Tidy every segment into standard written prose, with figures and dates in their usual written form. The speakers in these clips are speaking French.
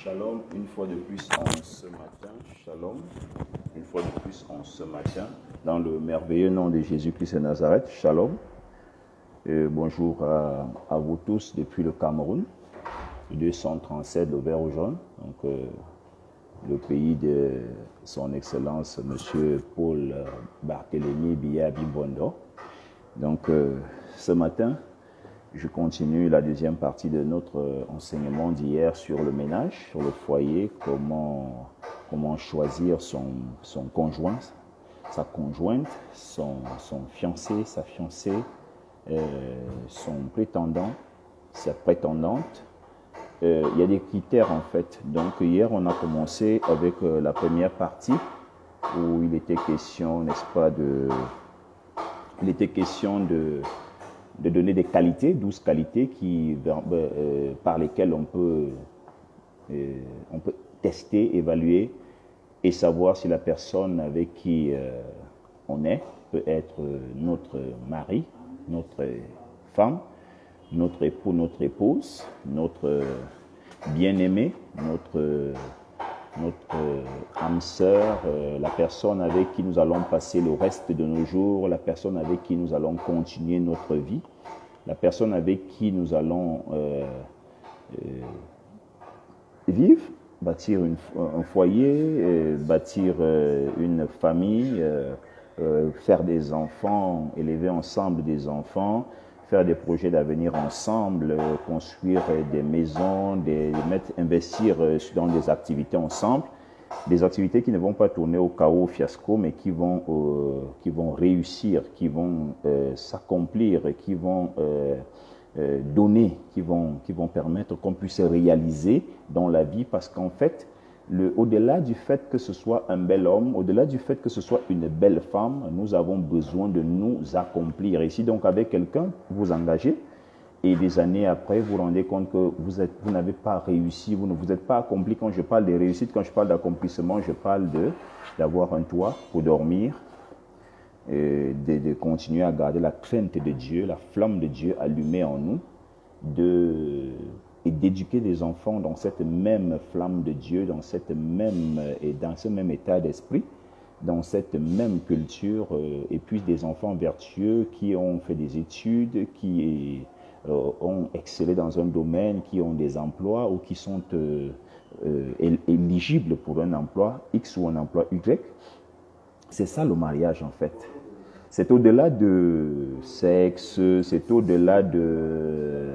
Shalom, une fois de plus en ce matin. Shalom, une fois de plus en ce matin. Dans le merveilleux nom de Jésus-Christ de Nazareth. Shalom. Bonjour à vous tous depuis le Cameroun. 237 le vert au jaune. Donc, le pays de son Excellence, Monsieur Paul Barthélémy Biya Bimbondo. Donc, ce matin, je continue la deuxième partie de notre enseignement d'hier sur le ménage, sur le foyer, comment choisir son conjoint, sa conjointe, son fiancé, sa fiancée, son prétendant, sa prétendante. Il y a des critères en fait. Donc hier, on a commencé avec la première partie où il était question, n'est-ce pas, il était question de donner des qualités, 12 qualités par lesquelles on peut tester, évaluer et savoir si la personne avec qui on est peut être notre mari, notre femme, notre époux, notre épouse, notre bien-aimé, notre âme sœur, la personne avec qui nous allons passer le reste de nos jours, la personne avec qui nous allons continuer notre vie, la personne avec qui nous allons vivre, bâtir un foyer, bâtir une famille, faire des enfants, élever ensemble des enfants, faire des projets d'avenir ensemble, construire des maisons, investir dans des activités ensemble, des activités qui ne vont pas tourner au chaos, au fiasco, mais qui vont réussir, qui vont s'accomplir, qui vont donner, qui vont permettre qu'on puisse réaliser dans la vie, parce qu'en fait, au-delà du fait que ce soit un bel homme, au-delà du fait que ce soit une belle femme, nous avons besoin de nous accomplir. Ici, donc, avec quelqu'un, vous engagez, et des années après, vous vous rendez compte que vous n'avez pas réussi, vous ne vous êtes pas accompli. Quand je parle de réussite, quand je parle d'accomplissement, je parle d'avoir un toit pour dormir, de continuer à garder la crainte de Dieu, la flamme de Dieu allumée en nous, et d'éduquer des enfants dans cette même flamme de Dieu, dans ce même état d'esprit, dans cette même culture, et puis des enfants vertueux qui ont fait des études, qui ont excellé dans un domaine, qui ont des emplois ou qui sont éligibles pour un emploi X ou un emploi Y. C'est ça le mariage en fait. C'est au-delà de sexe, c'est au-delà de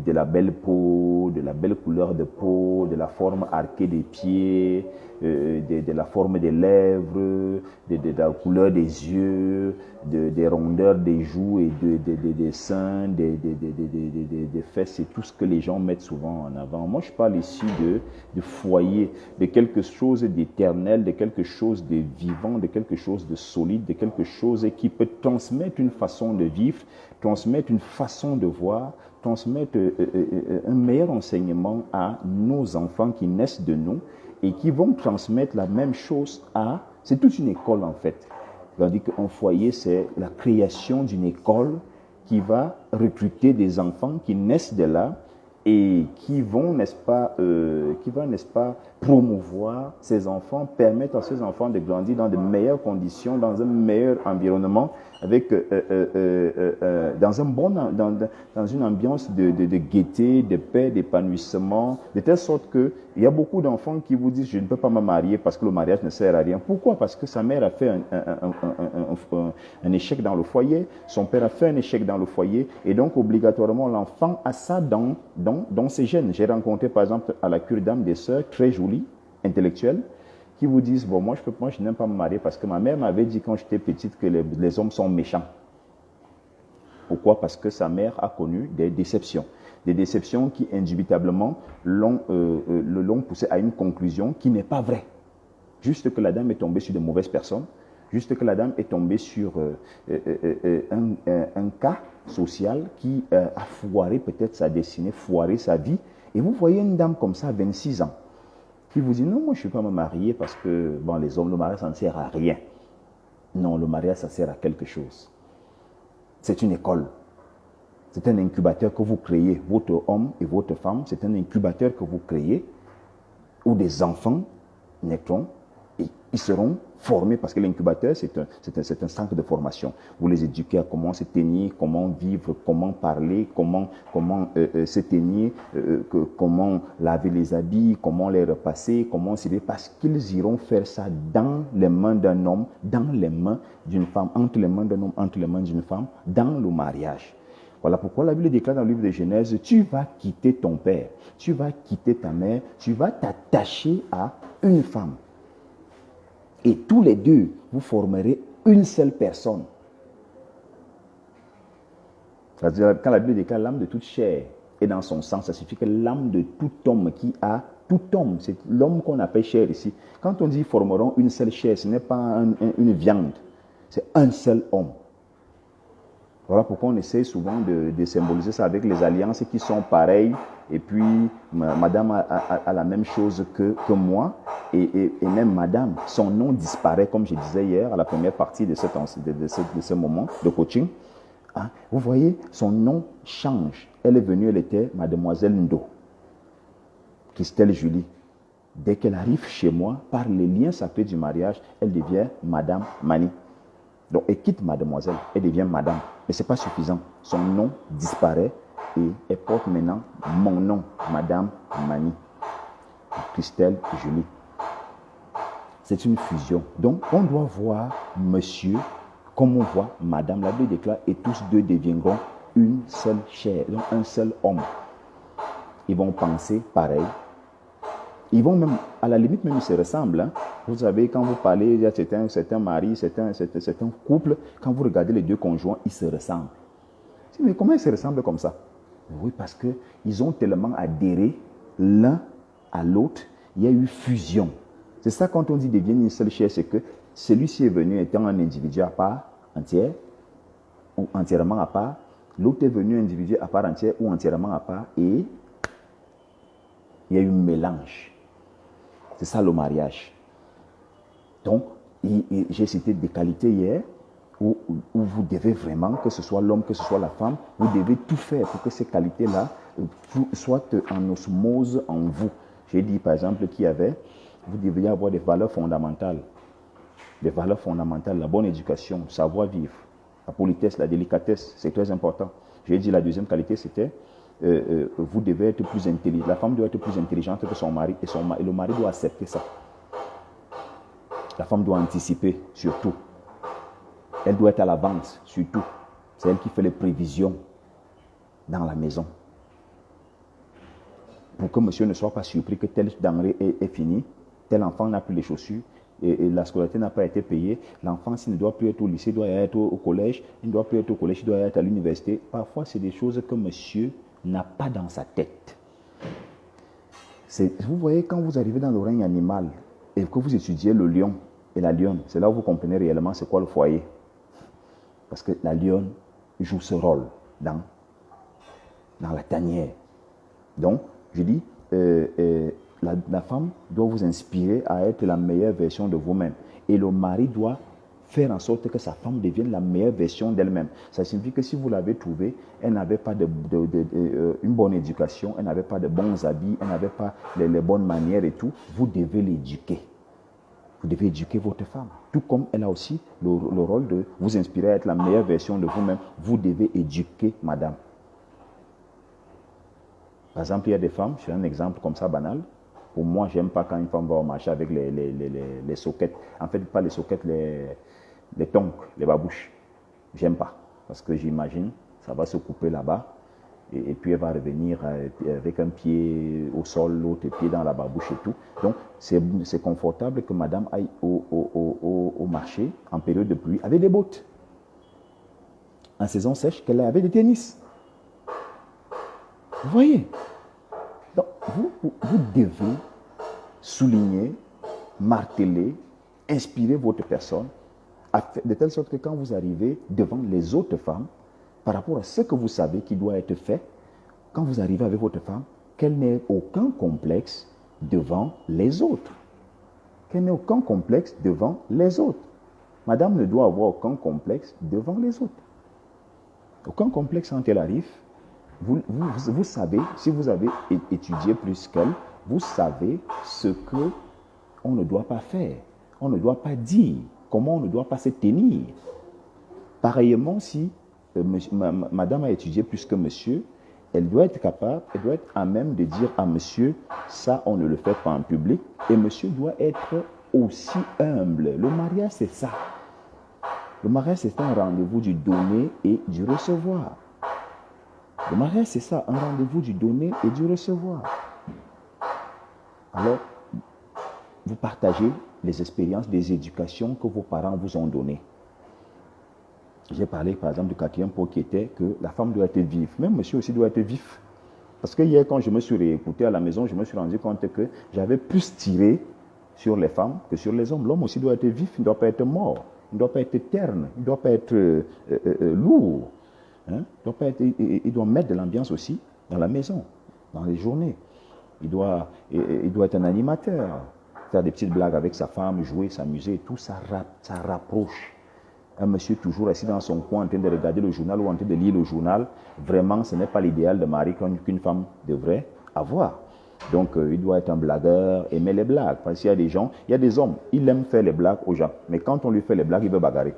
la belle peau, de la belle couleur de peau, de la forme arquée des pieds, de la forme des lèvres, de la couleur des yeux, des rondeurs des joues et des seins, des fesses, c'est tout ce que les gens mettent souvent en avant. Moi, je parle ici de foyer, de quelque chose d'éternel, de quelque chose de vivant, de quelque chose de solide, de quelque chose qui peut transmettre une façon de vivre, transmettre une façon de voir, transmettre un meilleur enseignement à nos enfants qui naissent de nous et qui vont transmettre la même chose c'est toute une école en fait. C'est-à-dire qu'un foyer, c'est la création d'une école qui va recruter des enfants qui naissent de là et qui vont, n'est-ce pas, promouvoir ces enfants, permettre à ces enfants de grandir dans de meilleures conditions, dans un meilleur environnement, dans une ambiance de gaieté, de paix, d'épanouissement, de telle sorte que il y a beaucoup d'enfants qui vous disent je ne peux pas me marier parce que le mariage ne sert à rien. Pourquoi? Parce que sa mère a fait un échec dans le foyer, son père a fait un échec dans le foyer, et donc obligatoirement l'enfant a ça dans ses gènes. J'ai rencontré par exemple à la cure d'âme des sœurs très jolies, intellectuelles, qui vous disent bon, moi je n'aime pas me marier parce que ma mère m'avait dit quand j'étais petite que les hommes sont méchants. Pourquoi? Parce que sa mère a connu des déceptions qui indubitablement l'ont poussé à une conclusion qui n'est pas vraie. Juste que la dame est tombée sur de mauvaises personnes, juste que la dame est tombée sur un cas social qui a foiré peut-être sa destinée, foiré sa vie. Et vous voyez une dame comme ça, 26 ans, qui vous dit non, moi je ne vais pas me marier parce que bon, les hommes, le mariage ça ne sert à rien. Non, le mariage ça sert à quelque chose. C'est une école. C'est un incubateur que vous créez, votre homme et votre femme, c'est un incubateur que vous créez où des enfants naîtront et ils seront formés parce que l'incubateur, c'est un centre de formation. Vous les éduquez à comment se tenir, comment vivre, comment parler, comment se tenir, comment laver les habits, comment les repasser, comment se parce qu'ils iront faire ça dans les mains d'un homme, dans les mains d'une femme, entre les mains d'un homme, entre les mains d'une femme, dans le mariage. Voilà pourquoi la Bible déclare dans le livre de Genèse, tu vas quitter ton père, tu vas quitter ta mère, tu vas t'attacher à une femme. Et tous les deux, vous formerez une seule personne. C'est-à-dire, quand la Bible déclare l'âme de toute chair est dans son sang, ça signifie que l'âme de tout homme qui a, tout homme, c'est l'homme qu'on appelle chair ici. Quand on dit formeront une seule chair, ce n'est pas une viande, c'est un seul homme. Voilà pourquoi on essaie souvent de symboliser ça avec les alliances qui sont pareilles. Et puis, madame a la même chose que moi. Et même madame, son nom disparaît, comme je disais hier, à la première partie de ce moment de coaching. Hein? Vous voyez, son nom change. Elle est venue, elle était mademoiselle Ndo, Christelle Julie. Dès qu'elle arrive chez moi, par les liens sacrés du mariage, elle devient madame Mani. Donc, elle quitte mademoiselle, elle devient madame. Mais ce n'est pas suffisant. Son nom disparaît et elle porte maintenant mon nom, madame Mani. Christelle Julie. C'est une fusion. Donc, on doit voir monsieur comme on voit madame. La Bible déclare et tous deux deviendront une seule chair, donc un seul homme. Ils vont penser pareil. Ils vont même, à la limite, même ils se ressemblent. Hein. Vous savez, quand vous parlez, c'est un mari, c'est un couple, quand vous regardez les deux conjoints, ils se ressemblent. Mais comment ils se ressemblent comme ça? Oui, parce qu'ils ont tellement adhéré l'un à l'autre, il y a eu fusion. C'est ça quand on dit deviennent une seule chair, c'est que celui-ci est venu étant un individu à part entière, ou entièrement à part, l'autre est venu un individu à part entière ou entièrement à part, et il y a eu un mélange. C'est ça le mariage. Donc, j'ai cité des qualités hier où vous devez vraiment, que ce soit l'homme, que ce soit la femme, vous devez tout faire pour que ces qualités-là soient en osmose en vous. J'ai dit par exemple vous devriez avoir des valeurs fondamentales. Des valeurs fondamentales, la bonne éducation, savoir-vivre, la politesse, la délicatesse, c'est très important. J'ai dit la deuxième qualité, c'était vous devez être plus intelligent. La femme doit être plus intelligente que son mari et le mari doit accepter ça. La femme doit anticiper surtout. Elle doit être à l'avance surtout. C'est elle qui fait les prévisions dans la maison. Pour que monsieur ne soit pas surpris que telle denrée est finie, tel enfant n'a plus les chaussures et la scolarité n'a pas été payée. L'enfant, s'il ne doit plus être au lycée, doit être au collège. Il ne doit plus être au collège, il doit être à l'université. Parfois, c'est des choses que monsieur n'a pas dans sa tête. Vous voyez, quand vous arrivez dans le règne animal et que vous étudiez le lion et la lionne, c'est là où vous comprenez réellement c'est quoi le foyer. Parce que la lionne joue ce rôle dans la tanière. Donc, je dis, la femme doit vous inspirer à être la meilleure version de vous-même. Et le mari doit faire en sorte que sa femme devienne la meilleure version d'elle-même. Ça signifie que si vous l'avez trouvée, elle n'avait pas une bonne éducation, elle n'avait pas de bons habits, elle n'avait pas les bonnes manières et tout, vous devez l'éduquer. Vous devez éduquer votre femme. Tout comme elle a aussi le rôle de vous inspirer à être la meilleure version de vous-même, vous devez éduquer madame. Par exemple, il y a des femmes, je fais un exemple comme ça banal. Pour moi, je n'aime pas quand une femme va au marché avec les soquettes. En fait, pas les soquettes, les tongs, les babouches. J'aime pas. Parce que j'imagine, ça va se couper là-bas. Et puis elle va revenir avec un pied au sol, l'autre pied dans la babouche et tout. Donc, c'est confortable que madame aille au marché en période de pluie avec des bottes. En saison sèche, qu'elle aille avec des tennis. Vous voyez? Donc, vous devez souligner, marteler, inspirer votre personne, de telle sorte que quand vous arrivez devant les autres femmes, par rapport à ce que vous savez qui doit être fait, quand vous arrivez avec votre femme, qu'elle n'ait aucun complexe devant les autres. Qu'elle n'ait aucun complexe devant les autres. Madame ne doit avoir aucun complexe devant les autres. Aucun complexe quand elle arrive, vous savez, si vous avez étudié plus qu'elle, vous savez ce que on ne doit pas faire, on ne doit pas dire, comment on ne doit pas se tenir. Pareillement, si madame a étudié plus que monsieur, elle doit être capable, elle doit être à même de dire à monsieur, ça on ne le fait pas en public, et monsieur doit être aussi humble. Le mariage c'est ça. Le mariage c'est un rendez-vous du donner et du recevoir. Le mariage c'est ça, un rendez-vous du donner et du recevoir. Alors, vous partagez les expériences des éducations que vos parents vous ont données. J'ai parlé par exemple du quatrième point qui était que la femme doit être vive. Même monsieur aussi doit être vif. Parce que hier, quand je me suis réécouté à la maison, je me suis rendu compte que j'avais plus tiré sur les femmes que sur les hommes. L'homme aussi doit être vif, il ne doit pas être mort, il ne doit pas être terne, il ne doit pas être lourd. Hein? Il doit mettre de l'ambiance aussi dans la maison, dans les journées. Il doit être un animateur, faire des petites blagues avec sa femme, jouer, s'amuser, tout ça rapproche. Un monsieur toujours assis dans son coin en train de regarder le journal ou en train de lire le journal, vraiment ce n'est pas l'idéal de mari qu'une femme devrait avoir. Donc il doit être un blagueur, aimer les blagues. Parce qu'il y a des gens, il y a des hommes, ils aiment faire les blagues aux gens, mais quand on lui fait les blagues, il veut bagarrer.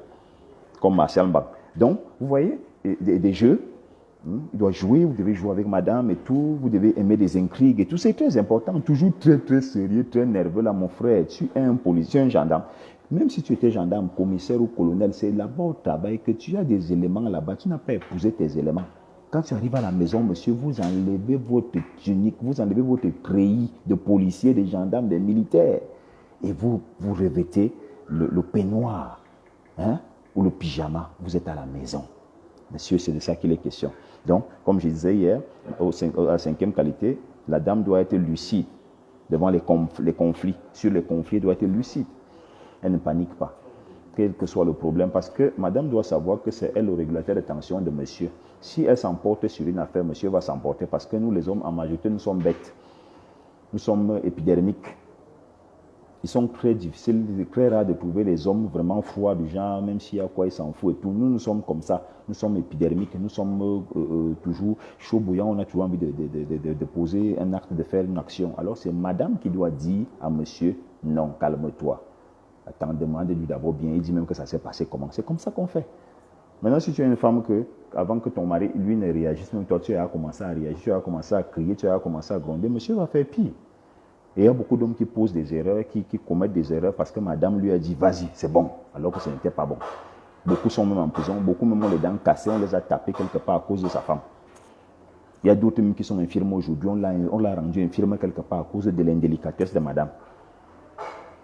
Comme Martial Mbak. Donc, vous voyez, des jeux, il doit jouer, vous devez jouer avec madame et tout, vous devez aimer des intrigues et tout, c'est très important, toujours très très sérieux, très nerveux là mon frère, tu es un policier, un gendarme. Même si tu étais gendarme, commissaire ou colonel, c'est là-bas au travail que tu as des éléments là-bas, tu n'as pas épousé tes éléments. Quand tu arrives à la maison, monsieur, vous enlevez votre tunique, vous enlevez votre treillis de policier, de gendarme, de militaires, et vous revêtez le peignoir, hein, ou le pyjama, vous êtes à la maison. Monsieur, c'est de ça qu'il est question. Donc, comme je disais hier, à la cinquième qualité, la dame doit être lucide devant les conflits. Sur les conflits, elle doit être lucide. Elle ne panique pas, quel que soit le problème, parce que madame doit savoir que c'est elle le régulateur de tension de monsieur. Si elle s'emporte sur une affaire, monsieur va s'emporter, parce que nous, les hommes, en majorité, nous sommes bêtes. Nous sommes épidermiques. Ils sont très difficiles, très rare de trouver les hommes vraiment froids du genre, même s'il y a quoi, ils s'en foutent et tout. Nous sommes comme ça. Nous sommes épidermiques, nous sommes toujours chaud bouillant. On a toujours envie de poser un acte, de faire une action. Alors c'est madame qui doit dire à monsieur, non, calme-toi. Attends, demande-lui d'abord bien. Il dit même que ça s'est passé comment. C'est comme ça qu'on fait. Maintenant, si tu es une femme que, avant que ton mari, lui, ne réagisse, même toi, tu as commencé à réagir, tu as commencé à crier, tu as commencé à gronder, monsieur va faire pire. Et il y a beaucoup d'hommes qui posent des erreurs, qui commettent des erreurs parce que madame lui a dit vas-y, c'est bon, alors que ce n'était pas bon. Beaucoup sont même en prison, beaucoup même ont les dents cassées, on les a tapées quelque part à cause de sa femme. Il y a d'autres même qui sont infirmes aujourd'hui, on l'a rendu infirme quelque part à cause de l'indélicatesse de madame.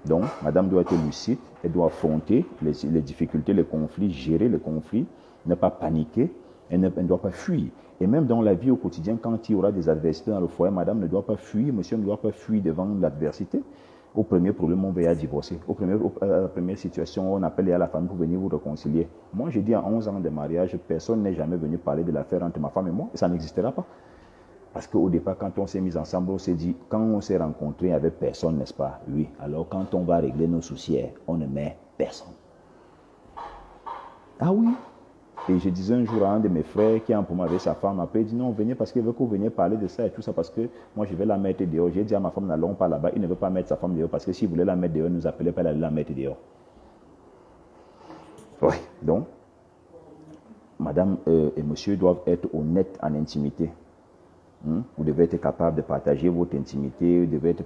Donc, madame doit être lucide, elle doit affronter les difficultés, les conflits, gérer les conflits, ne pas paniquer, elle ne doit pas fuir. Et même dans la vie au quotidien, quand il y aura des adversités dans le foyer, madame ne doit pas fuir, monsieur ne doit pas fuir devant l'adversité. Au premier problème, on va divorcer. À la première situation, on appelle à la famille pour venir vous réconcilier. Moi, j'ai dit à 11 ans de mariage, personne n'est jamais venu parler de l'affaire entre ma femme et moi, et ça n'existera pas. Parce qu'au départ, quand on s'est mis ensemble, on s'est dit, quand on s'est rencontrés, il n'y avait personne, n'est-ce pas? Oui. Alors, quand on va régler nos soucis, on ne met personne. Ah oui? Et je disais un jour à un de mes frères qui est en problème avec sa femme, après il dit non, venez parce qu'il veut que vous veniez parler de ça et tout ça, parce que moi je vais la mettre dehors. J'ai dit à ma femme, n'allons pas là-bas, il ne veut pas mettre sa femme dehors, parce que s'il voulait la mettre dehors, il ne nous appelait pas, il allait la mettre dehors. Oui, donc, madame et monsieur doivent être honnêtes en intimité. Vous devez être capable de partager votre intimité, vous devez être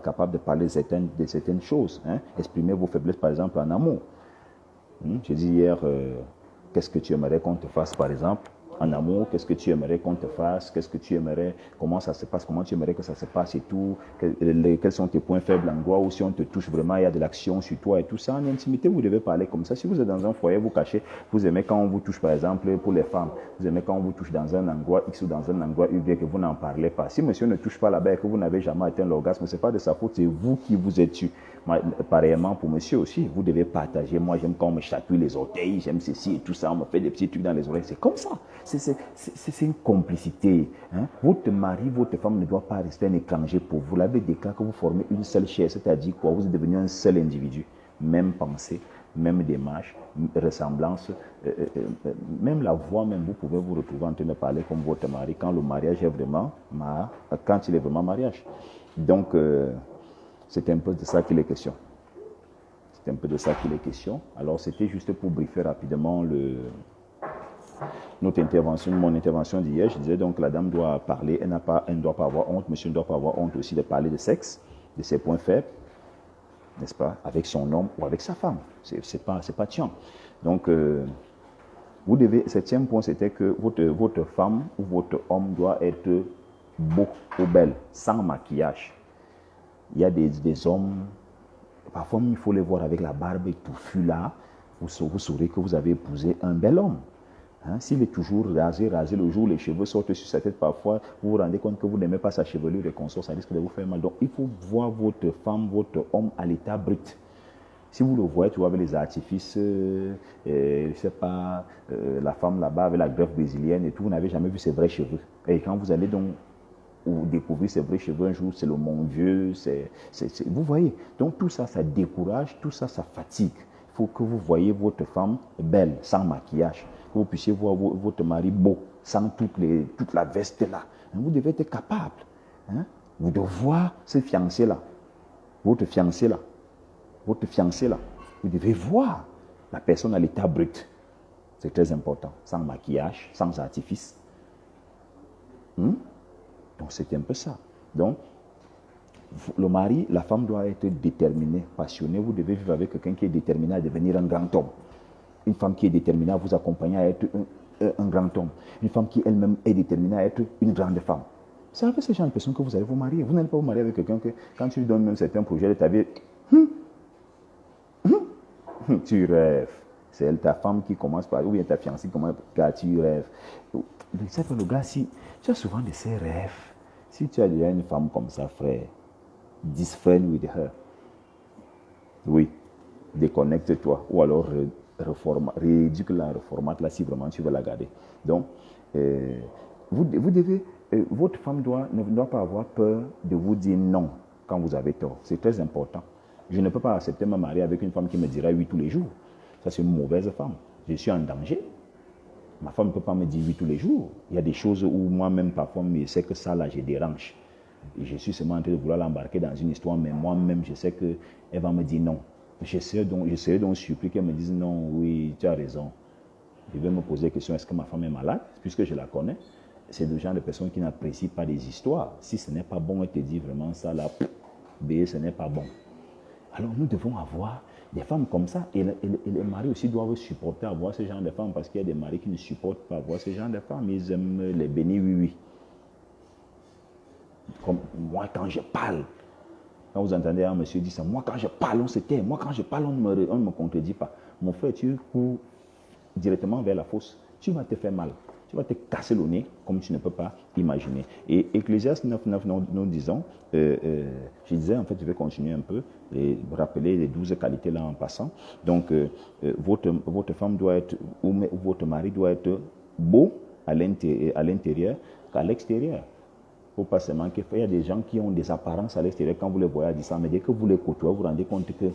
capable de parler de certaines choses, hein. Exprimer vos faiblesses, par exemple, en amour. Je dis hier, qu'est-ce que tu aimerais qu'on te fasse, par exemple, en amour, qu'est-ce que tu aimerais qu'on te fasse, qu'est-ce que tu aimerais, comment ça se passe, comment tu aimerais que ça se passe et tout, quels sont tes points faibles en quoi, ou si on te touche vraiment, il y a de l'action sur toi et tout ça. En intimité, vous devez parler comme ça. Si vous êtes dans un foyer, vous cachez, vous aimez quand on vous touche, par exemple, pour les femmes, vous aimez quand on vous touche dans un endroit X ou dans un endroit Y, que vous n'en parlez pas. Si monsieur ne touche pas là-bas et que vous n'avez jamais atteint l'orgasme, ce n'est pas de sa faute, c'est vous qui vous êtes tué. Pareillement pour monsieur aussi, vous devez partager. Moi, j'aime quand on me chatouille les orteils, j'aime ceci et tout ça, on me fait des petits trucs dans les oreilles. C'est comme ça. C'est une complicité. Hein? Votre mari, votre femme ne doit pas rester un étranger pour vous. Vous l'avez déclaré que vous formez une seule chair, c'est-à-dire quoi? Vous êtes devenu un seul individu. Même pensée, même démarche, ressemblance, même la voix, même vous pouvez vous retrouver en train de parler comme votre mari quand le mariage est vraiment, quand il est vraiment mariage. Donc, c'est un peu de ça qu'il est question. C'est un peu de ça qu'il est question. Alors, c'était juste pour briefer rapidement mon intervention d'hier. Je disais donc la dame doit parler, elle ne doit pas avoir honte, monsieur ne doit pas avoir honte aussi de parler de sexe, de ses points faibles, n'est-ce pas, avec son homme ou avec sa femme. C'est pas tiant. Donc, vous devez, septième point, c'était que votre femme ou votre homme doit être beau ou belle, sans maquillage. Il y a des hommes, parfois il faut les voir avec la barbe touffue là, vous saurez que vous avez épousé un bel homme. Hein, s'il est toujours rasé le jour où les cheveux sortent sur sa tête, parfois vous vous rendez compte que vous n'aimez pas sa chevelure et consort, ça risque de vous faire mal. Donc il faut voir votre femme, votre homme à l'état brut. Si vous le voyez, tu vois, avec les artifices, je ne sais pas, la femme là-bas avec la greffe brésilienne et tout, vous n'avez jamais vu ses vrais cheveux. Et quand vous allez donc découvrir ses vrais cheveux un jour, c'est le mon Dieu, vous voyez. Donc tout ça, ça décourage, tout ça, ça fatigue. Il faut que vous voyez votre femme belle, sans maquillage. Que vous puissiez voir votre mari beau, sans toute la veste là. Vous devez être capable. Hein, vous devez voir ce fiancé là, votre fiancé là. Votre fiancé là, vous devez voir la personne à l'état brut. C'est très important. Sans maquillage, sans artifice. Donc c'est un peu ça. Donc, le mari, la femme doit être déterminée, passionnée. Vous devez vivre avec quelqu'un qui est déterminé à devenir un grand homme. Une femme qui est déterminée à vous accompagner à être un grand homme. Une femme qui elle-même est déterminée à être une grande femme. C'est avec ce genre de personne que vous allez vous marier. Vous n'allez pas vous marier avec quelqu'un que, quand tu lui donnes même certains projets de ta vie, tu rêves. C'est elle, ta femme qui commence par, ou bien ta fiancée qui commence par, tu rêves. C'est le gars, si tu as souvent de ces rêves, si tu as déjà une femme comme ça, frère, disfriend with her. Oui, déconnecte-toi. Ou alors rééduque-la, reformate-la si vraiment tu veux la garder. Donc, vous devez, votre femme ne doit pas avoir peur de vous dire non quand vous avez tort. C'est très important. Je ne peux pas accepter me marier avec une femme qui me dira oui tous les jours. Ça, c'est une mauvaise femme. Je suis en danger. Ma femme ne peut pas me dire oui tous les jours. Il y a des choses où moi-même, parfois, je sais que ça, là, je dérange. Et je suis seulement en train de vouloir l'embarquer dans une histoire, mais moi-même, je sais qu'elle va me dire non. Je serai donc surpris qu'elle me dise non, oui, tu as raison. Je vais me poser la question, est-ce que ma femme est malade? Puisque je la connais. C'est le genre de personne qui n'apprécie pas des histoires. Si ce n'est pas bon, elle te dit vraiment ça, là, ce n'est pas bon. Alors nous devons avoir des femmes comme ça. Et les maris aussi doivent supporter avoir ce genre de femmes, parce qu'il y a des maris qui ne supportent pas avoir ce genre de femmes. Ils aiment les bénis oui. Comme moi, quand je parle, quand vous entendez un monsieur dire ça, moi quand je parle, on se tait. Moi quand je parle, on ne me contredit pas. Mon frère, tu cours directement vers la fosse. Tu vas te faire mal. Tu vas te casser le nez comme tu ne peux pas imaginer. Et Ecclésiaste 9.9, nous disons, je disais, en fait, je vais continuer un peu et rappeler les 12 qualités là en passant. Donc, votre femme doit être, ou votre mari doit être beau à l'intérieur qu'à l'extérieur. Il ne faut pas se manquer. Il y a des gens qui ont des apparences à l'extérieur quand vous les voyez à distance, mais dès que vous les côtoyez, vous vous rendez compte que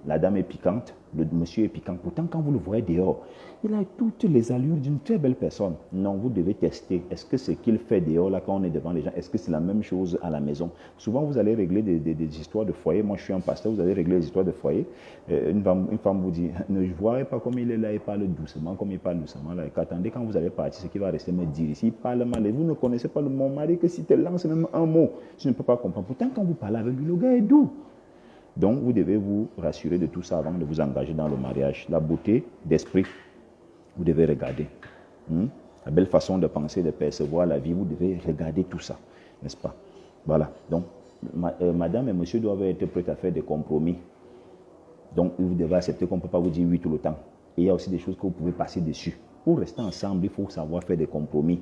la dame est piquante, le monsieur est piquant. Pourtant, quand vous le voyez dehors, il a toutes les allures d'une très belle personne. Non, vous devez tester. Est-ce que ce qu'il fait dehors, là, quand on est devant les gens, est-ce que c'est la même chose à la maison? Souvent, vous allez régler des histoires de foyer. Moi, je suis un pasteur, vous allez régler des histoires de foyer. Une femme vous dit, ne voyez pas comme il est là, il parle doucement, comme il parle doucement. Là. Attendez, quand vous allez partir, ce qu'il va rester me dire. S'il parle mal et vous ne connaissez pas mon mari, que si tu lances même un mot, tu ne peux pas comprendre. Pourtant, quand vous parlez avec lui, le gars est doux. Donc, vous devez vous rassurer de tout ça avant de vous engager dans le mariage. La beauté d'esprit, vous devez regarder. La belle façon de penser, de percevoir la vie, vous devez regarder tout ça, n'est-ce pas? Voilà. Donc, madame et monsieur doivent être prêts à faire des compromis. Donc, vous devez accepter qu'on ne peut pas vous dire oui tout le temps. Et il y a aussi des choses que vous pouvez passer dessus. Pour rester ensemble, il faut savoir faire des compromis.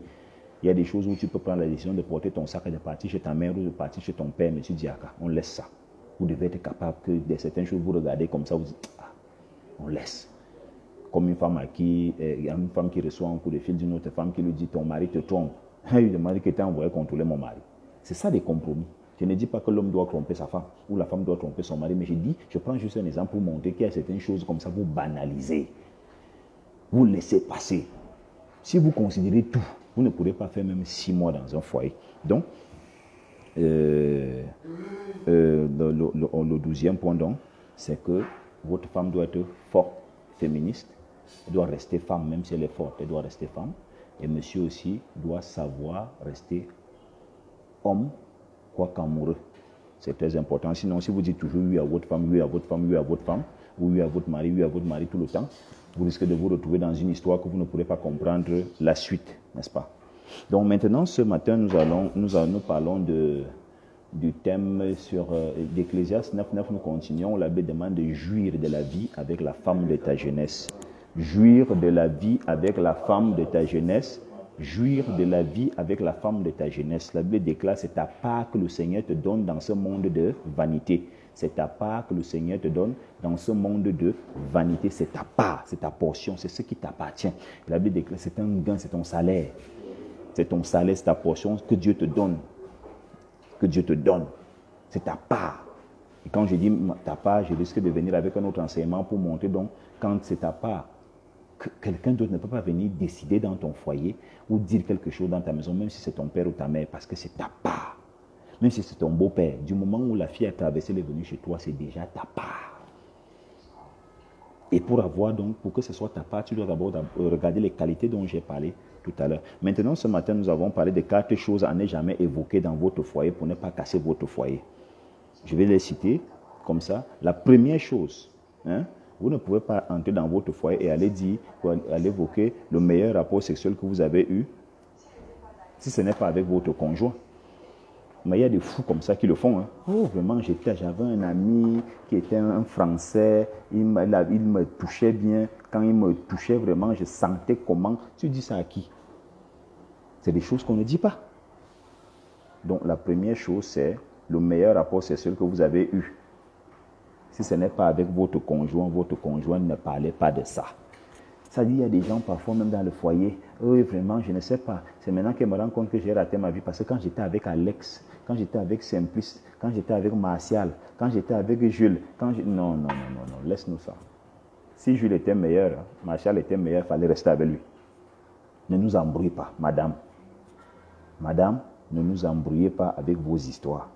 Il y a des choses où tu peux prendre la décision de porter ton sac et de partir chez ta mère ou de partir chez ton père, mais tu dis, on laisse ça. Vous devez être capable que de certaines choses, vous regardez comme ça, vous dites, on laisse. Comme une femme qui reçoit un coup de fil d'une autre femme qui lui dit, ton mari te trompe. Le mari qui t'a envoyé contrôler mon mari. C'est ça des compromis. Je ne dis pas que l'homme doit tromper sa femme ou la femme doit tromper son mari, mais je prends juste un exemple pour montrer qu'il y a certaines choses comme ça, vous banalisez. Vous laissez passer. Si vous considérez tout, vous ne pourrez pas faire même 6 mois dans un foyer. Donc, le 12e point, donc, c'est que votre femme doit être forte, féministe. Elle doit rester femme, même si elle est forte, elle doit rester femme. Et monsieur aussi doit savoir rester homme, quoi qu'amoureux. C'est très important. Sinon, si vous dites toujours oui à votre femme, oui à votre femme, oui à votre femme, ou oui à votre mari tout le temps, vous risquez de vous retrouver dans une histoire que vous ne pourrez pas comprendre la suite, n'est-ce pas? Donc maintenant, ce matin, nous parlons du thème sur d'Ecclésiaste 9.9. Nous continuons. L'abbé demande de jouir de la vie avec la femme de ta jeunesse. Jouir de la vie avec la femme de ta jeunesse. Jouir de la vie avec la femme de ta jeunesse. La Bible déclare, c'est ta part que le Seigneur te donne dans ce monde de vanité. C'est ta part que le Seigneur te donne dans ce monde de vanité. C'est ta part, c'est ta portion, c'est ce qui t'appartient. La Bible déclare, c'est un gain, c'est ton salaire. C'est ton salaire, c'est ta portion que Dieu te donne. Que Dieu te donne. C'est ta part. Et quand je dis ta part, je risque de venir avec un autre enseignement pour montrer donc, quand c'est ta part, que quelqu'un d'autre ne peut pas venir décider dans ton foyer ou dire quelque chose dans ta maison, même si c'est ton père ou ta mère, parce que c'est ta part. Même si c'est ton beau-père, du moment où la fille a traversé, elle est venue chez toi, c'est déjà ta part. Et pour que ce soit ta part, tu dois d'abord regarder les qualités dont j'ai parlé tout à l'heure. Maintenant, ce matin, nous avons parlé de 4 choses à ne jamais évoquer dans votre foyer pour ne pas casser votre foyer. Je vais les citer comme ça. La première chose, vous ne pouvez pas entrer dans votre foyer et aller évoquer le meilleur rapport sexuel que vous avez eu si ce n'est pas avec votre conjoint. Mais il y a des fous comme ça qui le font. Oh, vraiment, j'avais un ami qui était un Français, il me touchait bien. Quand il me touchait vraiment, je sentais comment. Tu dis ça à qui? C'est des choses qu'on ne dit pas. Donc, la première chose, c'est le meilleur rapport sexuel que vous avez eu. Si ce n'est pas avec votre conjoint ne parlez pas de ça. Ça dit, il y a des gens parfois même dans le foyer, oui, vraiment, je ne sais pas. C'est maintenant que je me rends compte que j'ai raté ma vie parce que quand j'étais avec Alex, quand j'étais avec Simplice, quand j'étais avec Martial, quand j'étais avec Jules, non, laisse-nous ça. Si Jules était meilleur, Martial était meilleur, il fallait rester avec lui. Ne nous embrouillez pas, madame. Madame, ne nous embrouillez pas avec vos histoires.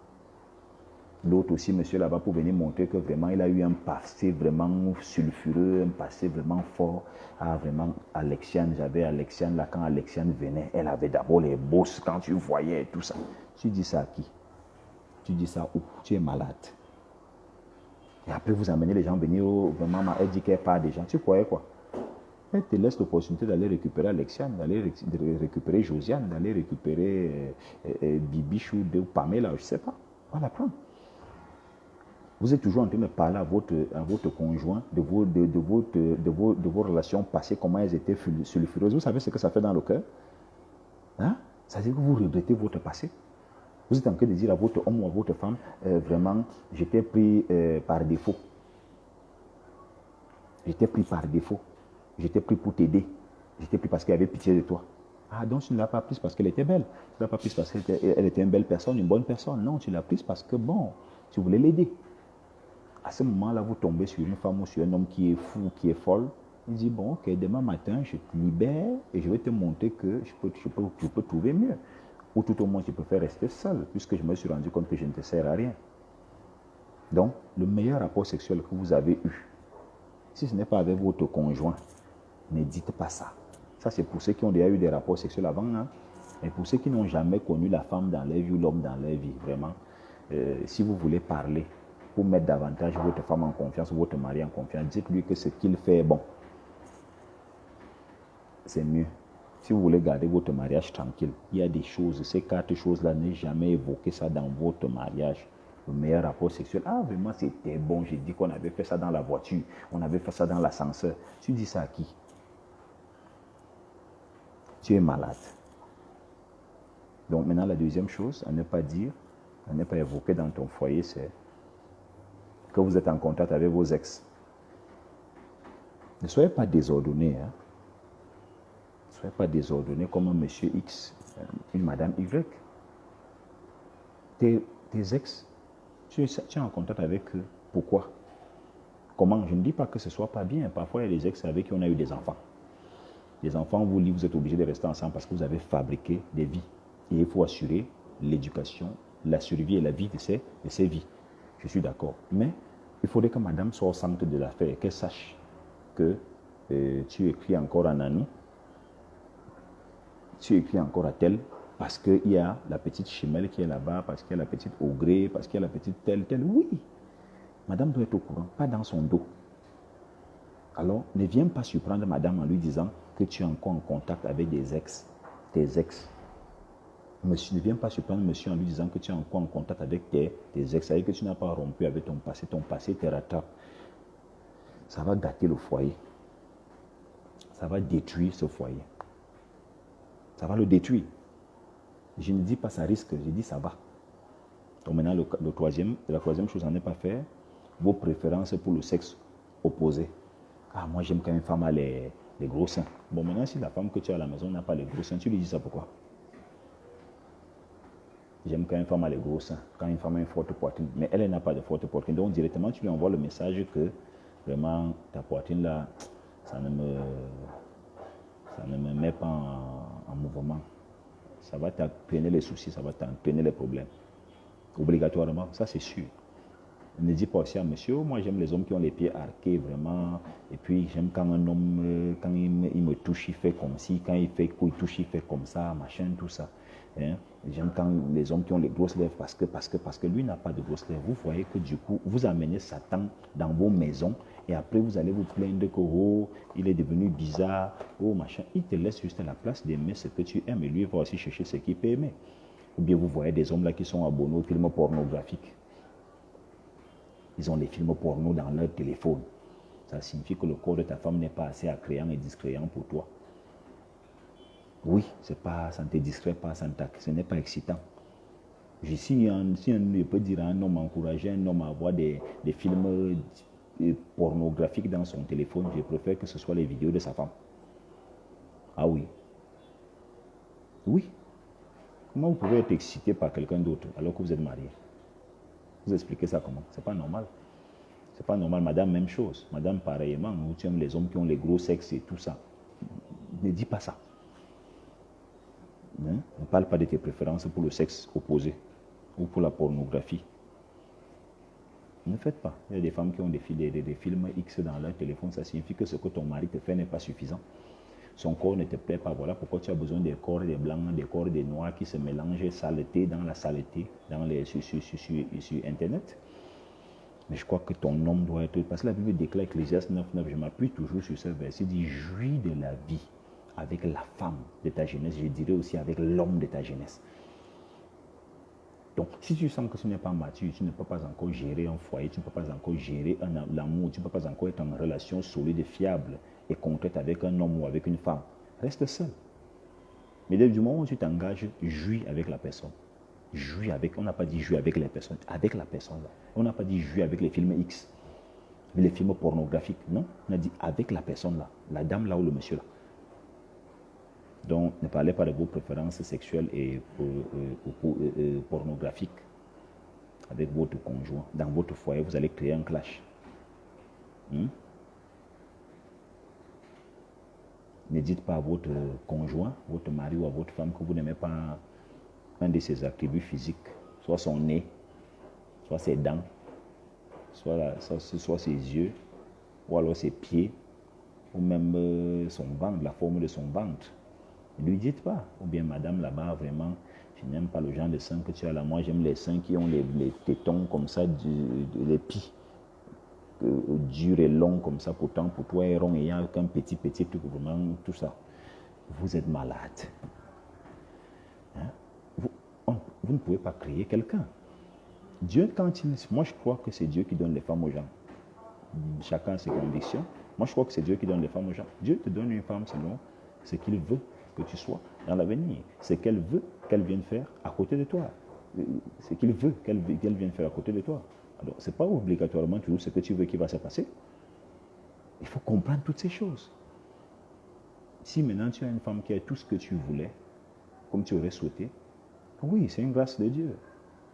L'autre aussi, monsieur là-bas, pour venir montrer que vraiment, il a eu un passé vraiment sulfureux, un passé vraiment fort. Ah, vraiment, Alexiane, j'avais Alexiane là, quand Alexiane venait, elle avait d'abord les bosses, quand tu voyais et tout ça. Tu dis ça à qui? Tu dis ça où? Tu es malade. Et après, vous amenez les gens venir, vraiment, elle dit qu'elle part des gens. Tu croyais quoi? Elle te laisse l'opportunité d'aller récupérer Alexiane, d'aller récupérer Josiane, d'aller récupérer Bibichou ou Pamela, je ne sais pas. On va la prendre. Vous êtes toujours en train de parler à votre conjoint de vos relations passées, comment elles étaient sulfureuses. Vous savez ce que ça fait dans le cœur? Ça veut dire que vous regrettez votre passé. Vous êtes en train de dire à votre homme ou à votre femme, vraiment, j'étais pris par défaut. J'étais pris par défaut. J'étais pris pour t'aider. J'étais pris parce qu'elle avait pitié de toi. Ah, donc tu ne l'as pas prise parce qu'elle était belle. Tu ne l'as pas prise parce qu'elle était une belle personne, une bonne personne. Non, tu l'as prise parce que, bon, tu voulais l'aider. À ce moment-là, vous tombez sur une femme ou sur un homme qui est fou, qui est folle. Il dit, bon, ok, demain matin, je te libère et je vais te montrer que je peux trouver mieux. Ou tout au moins, tu peux faire rester seul, puisque je me suis rendu compte que je ne te sers à rien. Donc, le meilleur rapport sexuel que vous avez eu, si ce n'est pas avec votre conjoint, ne dites pas ça. Ça, c'est pour ceux qui ont déjà eu des rapports sexuels avant. Et pour ceux qui n'ont jamais connu la femme dans leur vie ou l'homme dans leur vie, vraiment, si vous voulez parler, pour mettre davantage votre femme en confiance, votre mari en confiance, dites-lui que ce qu'il fait est bon. C'est mieux. Si vous voulez garder votre mariage tranquille, il y a des choses, ces 4 choses-là, ne jamais évoquer ça dans votre mariage. Le meilleur rapport sexuel, ah vraiment c'était bon, j'ai dit qu'on avait fait ça dans la voiture, on avait fait ça dans l'ascenseur. Tu dis ça à qui? Tu es malade. Donc maintenant la deuxième chose à ne pas dire, à ne pas évoquer dans ton foyer, c'est que vous êtes en contact avec vos ex. Ne soyez pas désordonnés. Ne soyez pas désordonnés comme un monsieur X, une madame Y. Tes tes ex, tu es en contact avec eux. Pourquoi? Comment? Je ne dis pas que ce ne soit pas bien. Parfois, il y a des ex avec qui on a eu des enfants. Les enfants vous lient, vous êtes obligés de rester ensemble parce que vous avez fabriqué des vies. Et il faut assurer l'éducation, la survie et la vie de ces vies. Je suis d'accord. Mais il faudrait que madame soit au centre de l'affaire, qu'elle sache que tu écris encore à Nanou, tu écris encore à tel, parce qu'il y a la petite Chimelle qui est là-bas, parce qu'il y a la petite Ogré, parce qu'il y a la petite telle. Oui, madame doit être au courant, pas dans son dos. Alors, ne viens pas surprendre madame en lui disant que tu es encore en contact avec des ex, tes ex. Monsieur, ne viens pas surprendre monsieur en lui disant que tu es encore en contact avec tes ex, c'est-à-dire que tu n'as pas rompu avec ton passé te rattrape. Ça va gâter le foyer. Ça va détruire ce foyer. Ça va le détruire. Je ne dis pas ça risque, je dis ça va. Donc maintenant, la troisième chose à ne pas faire, vos préférences pour le sexe opposé. Ah, moi j'aime quand une femme a les gros seins. Bon, maintenant, si la femme que tu as à la maison n'a pas les gros seins, tu lui dis ça pourquoi? J'aime quand une femme a les gros seins, quand une femme a une forte poitrine, mais elle n'a pas de forte poitrine. Donc directement, tu lui envoies le message que vraiment ta poitrine là, ça ne me met pas en mouvement. Ça va t'entraîner les soucis, ça va t'entraîner les problèmes. Obligatoirement, ça c'est sûr. Ne dis pas aussi à monsieur, moi j'aime les hommes qui ont les pieds arqués vraiment. Et puis j'aime quand un homme, quand il me touche, il fait comme ci, quand il touche, il fait comme ça, machin, tout ça. Hein? J'aime quand les hommes qui ont les grosses lèvres parce que lui n'a pas de grosses lèvres. Vous voyez que du coup, vous amenez Satan dans vos maisons et après vous allez vous plaindre que oh, il est devenu bizarre, oh machin. Il te laisse juste la place d'aimer ce que tu aimes et lui il va aussi chercher ce qu'il peut aimer. Ou bien vous voyez des hommes là qui sont abonnés aux films pornographiques. Ils ont des films porno dans leur téléphone. Ça signifie que le corps de ta femme n'est pas assez attrayant et distrayant pour toi. Oui, ça ne te distrait pas, ce n'est pas excitant. Si on peut dire à un homme, encourager un homme à avoir des films pornographiques dans son téléphone, je préfère que ce soit les vidéos de sa femme. Ah oui. Oui. Comment vous pouvez être excité par quelqu'un d'autre alors que vous êtes marié? Vous expliquez ça comment? C'est pas normal. C'est pas normal. Madame, même chose. Madame, pareillement, tu aimes les hommes qui ont les gros sexes et tout ça. Ne dis pas ça. Hein? Ne parle pas de tes préférences pour le sexe opposé ou pour la pornographie. Ne faites pas. Il y a des femmes qui ont des films X dans leur téléphone. Ça signifie que ce que ton mari te fait n'est pas suffisant. Son corps ne te plaît pas. Voilà pourquoi tu as besoin des corps des blancs, des corps des noirs qui se mélangent saleté dans la saleté sur Internet. Mais je crois que ton homme doit être... Parce que la Bible déclare, Ecclésiaste 9.9, je m'appuie toujours sur ce verset, il dit, jouis de la vie avec la femme de ta jeunesse, je dirais aussi avec l'homme de ta jeunesse. Donc, si tu sens que ce n'est pas mature, tu ne peux pas encore gérer un foyer, tu ne peux pas encore gérer l'amour, tu ne peux pas encore être en relation solide, fiable et concrète avec un homme ou avec une femme, reste seul. Mais dès du moment où tu t'engages, jouis avec la personne. Jouis avec, on n'a pas dit jouer avec les personnes, avec la personne là. On n'a pas dit jouer avec les films X, les films pornographiques, non. On a dit avec la personne là, la dame là ou le monsieur là. Donc, ne parlez pas de vos préférences sexuelles et pornographiques avec votre conjoint. Dans votre foyer, vous allez créer un clash. Ne dites pas à votre conjoint, votre mari ou à votre femme que vous n'aimez pas un de ses attributs physiques, soit son nez, soit ses dents, soit ses yeux, ou alors ses pieds, ou même son ventre, la forme de son ventre. Ne lui dites pas. Ou bien, madame, là-bas, vraiment, je n'aime pas le genre de seins que tu as là. Moi, j'aime les seins qui ont les tétons comme ça, les pis, durs et longs comme ça. Pourtant, pour toi, et rond, il n'y a qu'un petit truc, vraiment, tout ça. Vous êtes malade. Hein? Vous ne pouvez pas créer quelqu'un. Dieu, moi, je crois que c'est Dieu qui donne les femmes aux gens. Chacun a ses convictions. Moi, je crois que c'est Dieu qui donne les femmes aux gens. Dieu te donne une femme selon ce qu'il veut que tu sois dans l'avenir. Ce qu'elle veut qu'elle vienne faire à côté de toi. Ce qu'il veut qu'elle vienne faire à côté de toi. Alors, ce n'est pas obligatoirement toujours ce que tu veux qui va se passer. Il faut comprendre toutes ces choses. Si maintenant tu as une femme qui a tout ce que tu voulais, comme tu aurais souhaité, oui, c'est une grâce de Dieu.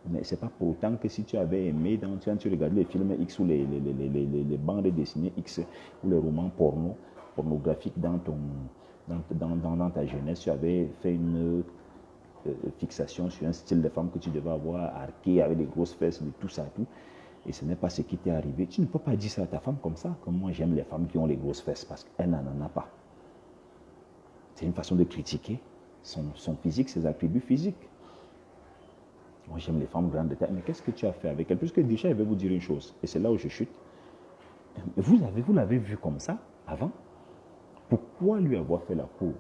Mais ce n'est pas pour autant que si tu avais aimé, quand tu regardais les films X ou les bandes dessinées X ou les romans pornographiques dans ta jeunesse, tu avais fait une fixation sur un style de femme que tu devais avoir arqué avec des grosses fesses, de tout ça, tout. Et ce n'est pas ce qui t'est arrivé. Tu ne peux pas dire ça à ta femme comme ça, comme moi j'aime les femmes qui ont les grosses fesses, parce qu'elle n'en a pas. C'est une façon de critiquer son physique, ses attributs physiques. Moi, j'aime les femmes grandes de taille. Mais qu'est-ce que tu as fait avec elles? Puisque déjà, je vais vous dire une chose, et c'est là où je chute. Vous l'avez vu comme ça avant? Pourquoi lui avoir fait la cour?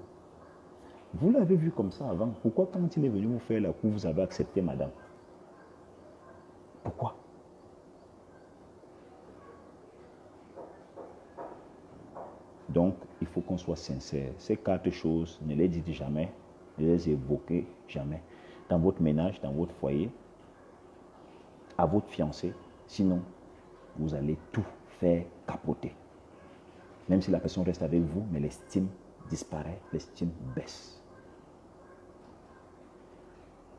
Vous l'avez vu comme ça avant? Pourquoi quand il est venu vous faire la cour, vous avez accepté madame? Pourquoi? Donc, il faut qu'on soit sincère. Ces 4 choses, ne les dites jamais, ne les évoquez jamais. Dans votre ménage, dans votre foyer, à votre fiancé, sinon, vous allez tout faire capoter. Même si la personne reste avec vous, mais l'estime disparaît, l'estime baisse.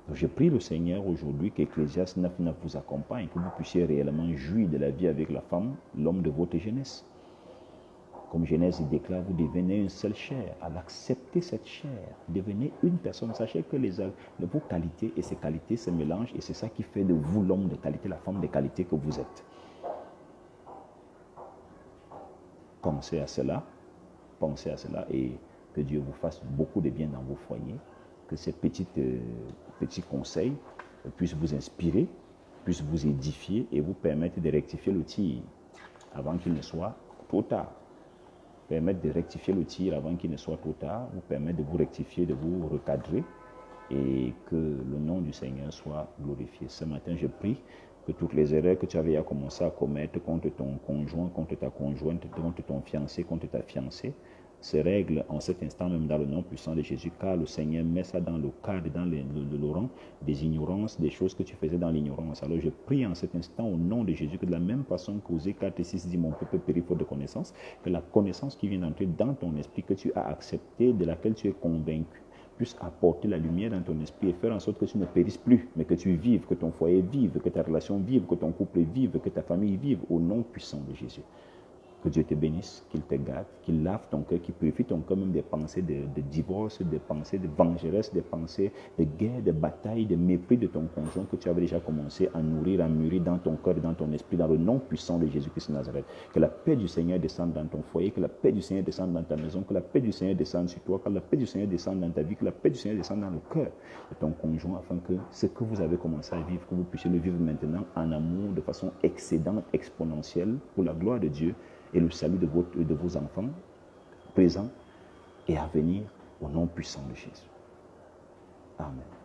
Donc, je prie le Seigneur aujourd'hui qu'Ecclésiaste 9.9 vous accompagne, que vous puissiez réellement jouir de la vie avec la femme, l'homme de votre jeunesse. Comme Genèse déclare, vous devenez une seule chair. À l'accepter cette chair, devenez une personne. Sachez que vos qualités et ces qualités se mélangent et c'est ça qui fait de vous l'homme de qualité, la femme de qualité que vous êtes. Pensez à cela et que Dieu vous fasse beaucoup de bien dans vos foyers. Que ces petits conseils puissent vous inspirer, puissent vous édifier et vous permettre de rectifier le tir avant qu'il ne soit trop tard. Permettre de rectifier le tir avant qu'il ne soit trop tard, vous permettre de vous rectifier, de vous recadrer et que le nom du Seigneur soit glorifié. Ce matin, je prie que toutes les erreurs que tu avais à commencer à commettre contre ton conjoint, contre ta conjointe, contre ton fiancé, contre ta fiancée, se règlent en cet instant même dans le nom puissant de Jésus, car le Seigneur met ça dans le cadre, dans le rang des ignorances, des choses que tu faisais dans l'ignorance. Alors je prie en cet instant au nom de Jésus que de la même façon qu'Osée 4:6 dit mon peuple périt faute de connaissance, que la connaissance qui vient d'entrer dans ton esprit, que tu as acceptée, de laquelle tu es convaincu, puisse apporter la lumière dans ton esprit et faire en sorte que tu ne périsses plus, mais que tu vives, que ton foyer vive, que ta relation vive, que ton couple vive, que ta famille vive, au nom puissant de Jésus. Que Dieu te bénisse, qu'il te garde, qu'il lave ton cœur, qu'il purifie ton cœur même des pensées de divorce, des pensées de vengeresse, des pensées de guerre, de bataille, de mépris de ton conjoint que tu avais déjà commencé à nourrir, à mûrir dans ton cœur et dans ton esprit, dans le nom puissant de Jésus-Christ de Nazareth. Que la paix du Seigneur descende dans ton foyer, que la paix du Seigneur descende dans ta maison, que la paix du Seigneur descende sur toi, que la paix du Seigneur descende dans ta vie, que la paix du Seigneur descende dans le cœur de ton conjoint, afin que ce que vous avez commencé à vivre, que vous puissiez le vivre maintenant en amour, de façon excédente, exponentielle, pour la gloire de Dieu et le salut de vos enfants, présents et à venir, au nom puissant de Jésus. Amen.